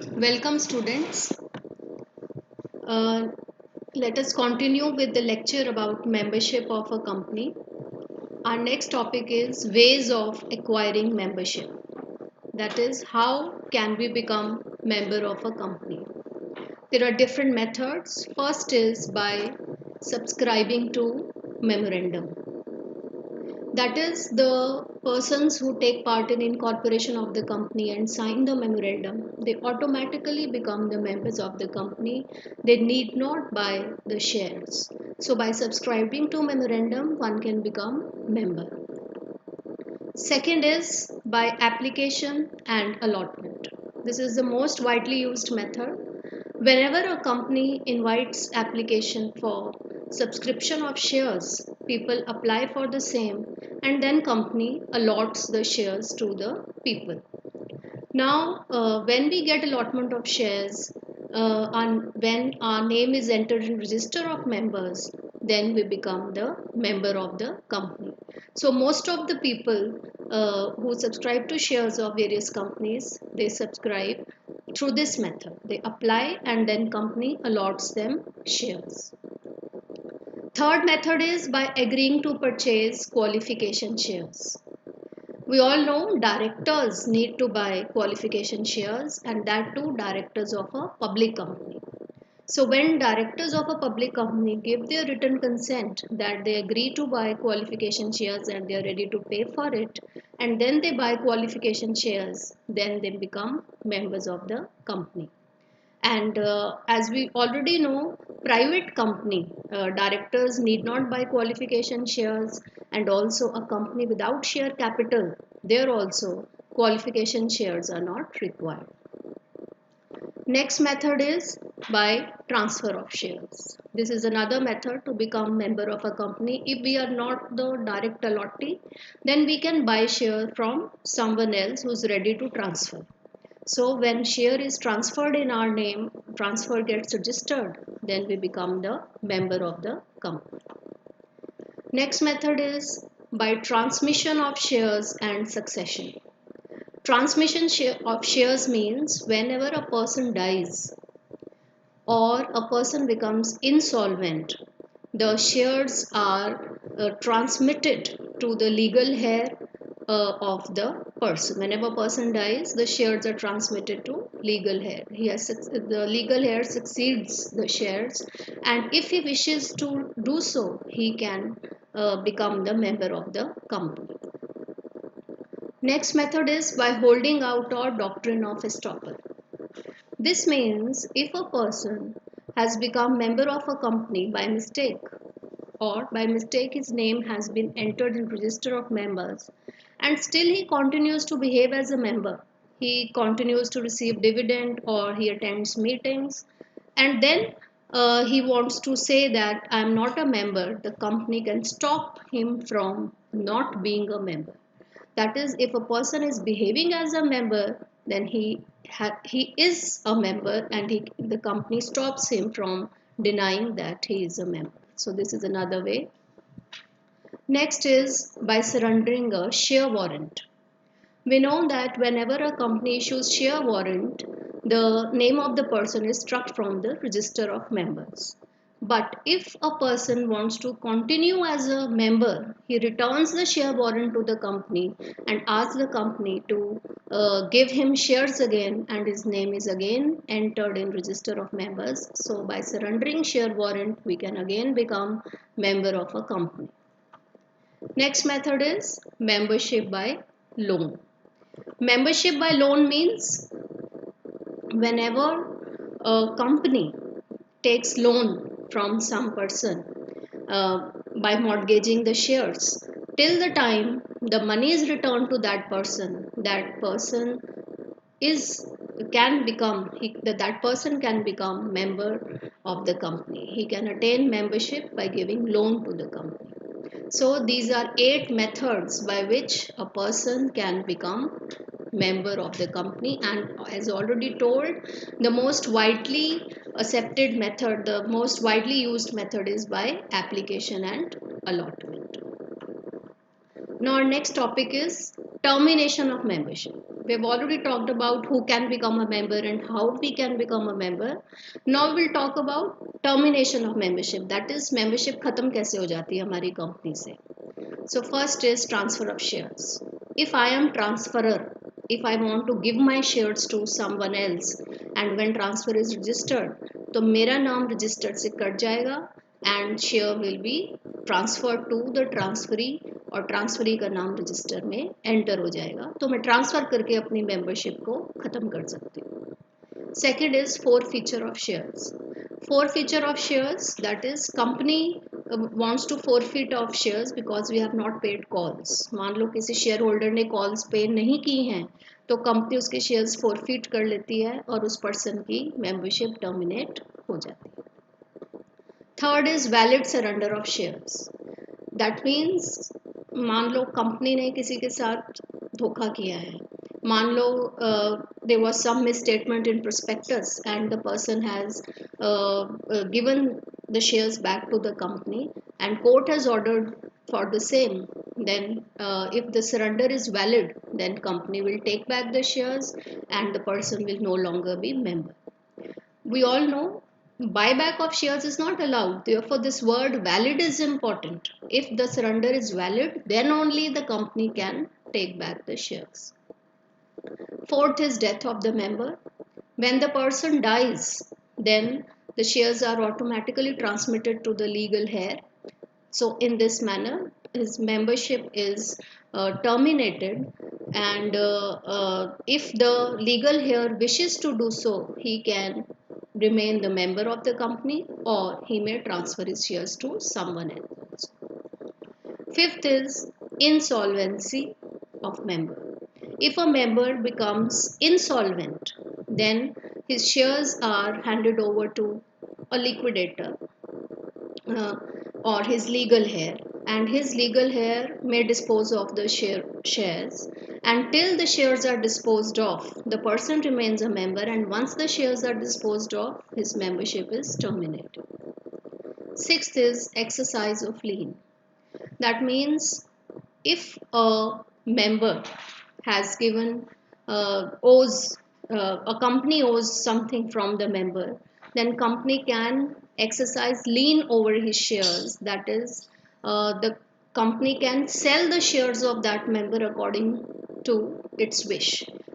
Welcome students. Uh, Let us continue with the lecture about membership of a company. Our next topic is ways of acquiring membership. That is, how can we become member of a company? There are different methods. First is by subscribing to memorandum. That is, the persons who take part in incorporation of the company and sign the memorandum, they automatically become the members of the company. They need not buy the shares. So by subscribing to memorandum, one can become member. Second is by application and allotment. This is the most widely used method. Whenever a company invites application for subscription of shares, people apply for the same and then company allots the shares to the people. Now, when we get allotment of shares and when our name is entered in register of members, then we become the member of the company. So most of the people who subscribe to shares of various companies, they subscribe through this method. They apply and then company allots them shares. Third method is by agreeing to purchase qualification shares. We all know directors need to buy qualification shares, and that too directors of a public company. So when directors of a public company give their written consent that they agree to buy qualification shares and they are ready to pay for it, and then they buy qualification shares, then they become members of the company. And as we already know, private company directors need not buy qualification shares, and also a company without share capital, there also qualification shares are not required. Next method is by transfer of shares. This is another method to become member of a company. If we are not the direct allottee, then we can buy share from someone else who is ready to transfer. So when share is transferred in our name, transfer gets registered, then we become the member of the company. Next method is by transmission of shares and succession. Transmission of shares means whenever a person dies or a person becomes insolvent, the shares are transmitted to the legal heir of the person. Whenever a person dies, the shares are transmitted to legal heir. The legal heir succeeds the shares, and if he wishes to do so, he can become the member of the company. Next method is by holding out or doctrine of estoppel. This means if a person has become member of a company by mistake, or by mistake his name has been entered in register of members, and still he continues to behave as a member, he continues to receive dividend or he attends meetings, and then he wants to say that I am not a member, the company can stop him from not being a member. That is, if a person is behaving as a member, then he is a member, and the company stops him from denying that he is a member. So this is another way. Next is by surrendering a share warrant. We know that whenever a company issues share warrant, the name of the person is struck from the register of members. But if a person wants to continue as a member, he returns the share warrant to the company and asks the company to give him shares again, and his name is again entered in register of members. So by surrendering share warrant, we can again become member of a company. Next method is membership by loan. Membership by loan means whenever a company takes loan from some person by mortgaging the shares, till the time the money is returned to that person is can become that person can become member of the company. He can attain membership by giving loan to the company. So these are 8 methods by which a person can become member of the company, and as already told, the most widely accepted method, the most widely used method is by application and allotment. Now our next topic is termination of membership. We have already talked about who can become a member and how we can become a member. Now we'll talk about termination of membership, that is membership खत्म कैसे हो जाती है हमारी company से. So first is transfer of shares. If I am transferor, if I want to give my shares to someone else and when transfer is registered, तो मेरा नाम registered से कट जाएगा and share will be transferred to the transferee और transferee का नाम register में enter हो जाएगा. तो मैं transfer करके अपनी membership को ख़त्म कर सकती हूँ. Second is forfeiture of shares. Forfeiture of shares, that is company wants to forfeit of shares because we have not paid calls. मान लो किसी शेयर होल्डर ने कॉल्स पे नहीं की हैं तो कंपनी उसके शेयर्स फॉरफिट कर लेती है और उस पर्सन की मेंबरशिप टर्मिनेट हो जाती है. Third is valid surrender of shares. That means मान लो कंपनी ने किसी के साथ धोखा किया है. मान लो there was some misstatement in prospectus and the person has given the shares back to the company and court has ordered for the same. Then if the surrender is valid, then company will take back the shares and the person will no longer be member. We all know buyback of shares is not allowed. Therefore this word valid is important. If the surrender is valid, then only the company can take back the shares. Fourth is death of the member. When the person dies, then the shares are automatically transmitted to the legal heir. So in this manner, his membership is terminated, and if the legal heir wishes to do so, he can remain the member of the company or he may transfer his shares to someone else. Fifth is insolvency of member. If a member becomes insolvent, then his shares are handed over to a liquidator or his legal heir, and his legal heir may dispose of the shares. Until the shares are disposed of, the person remains a member, and once the shares are disposed of, his membership is terminated. Sixth is exercise of lien. That means if a member has given owes a company owes something from the member, then company can exercise lien over his shares. That is the company can sell the shares of that member according to its wish,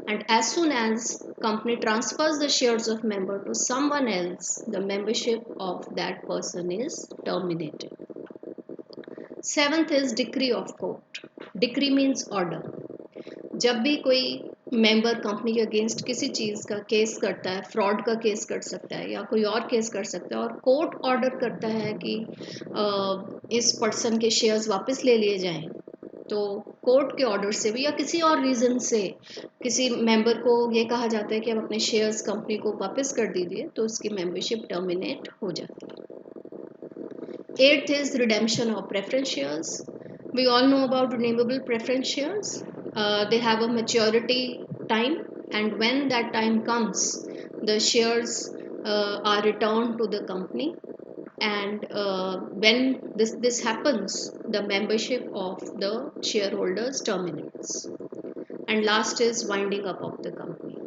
and as soon as company transfers the shares of member to someone else, the membership of that person is terminated. Seventh is decree of court. Decree means order. जब भी कोई member company के against किसी चीज़ का case करता है, fraud का case कर सकता है या कोई और केस कर सकता है और कोर्ट ऑर्डर करता है कि इस पर्सन के शेयर्स वापस ले लिए जाएं, तो कोर्ट के ऑर्डर से भी या किसी और रीज़न से किसी मेंबर को ये कहा जाता है कि आप अपने शेयर्स कंपनी को वापस कर दीजिए, तो उसकी मेंबरशिप टर्मिनेट हो जाती है. Eighth is redemption of preference shares. We all know about redeemable preference shares. They have a maturity time, and when that time comes, the shares are returned to the company. And when this happens, the membership of the shareholders terminates. And last is winding up of the company.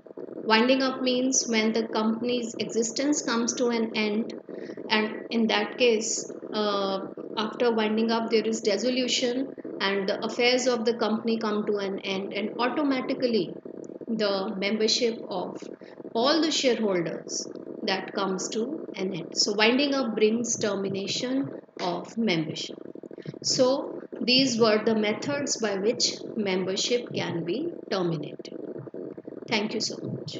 Winding up means when the company's existence comes to an end, and in that case, after winding up, there is dissolution and the affairs of the company come to an end, and automatically the membership of all the shareholders that comes to an end. So winding up brings termination of membership. So these were the methods by which membership can be terminated. Thank you so much.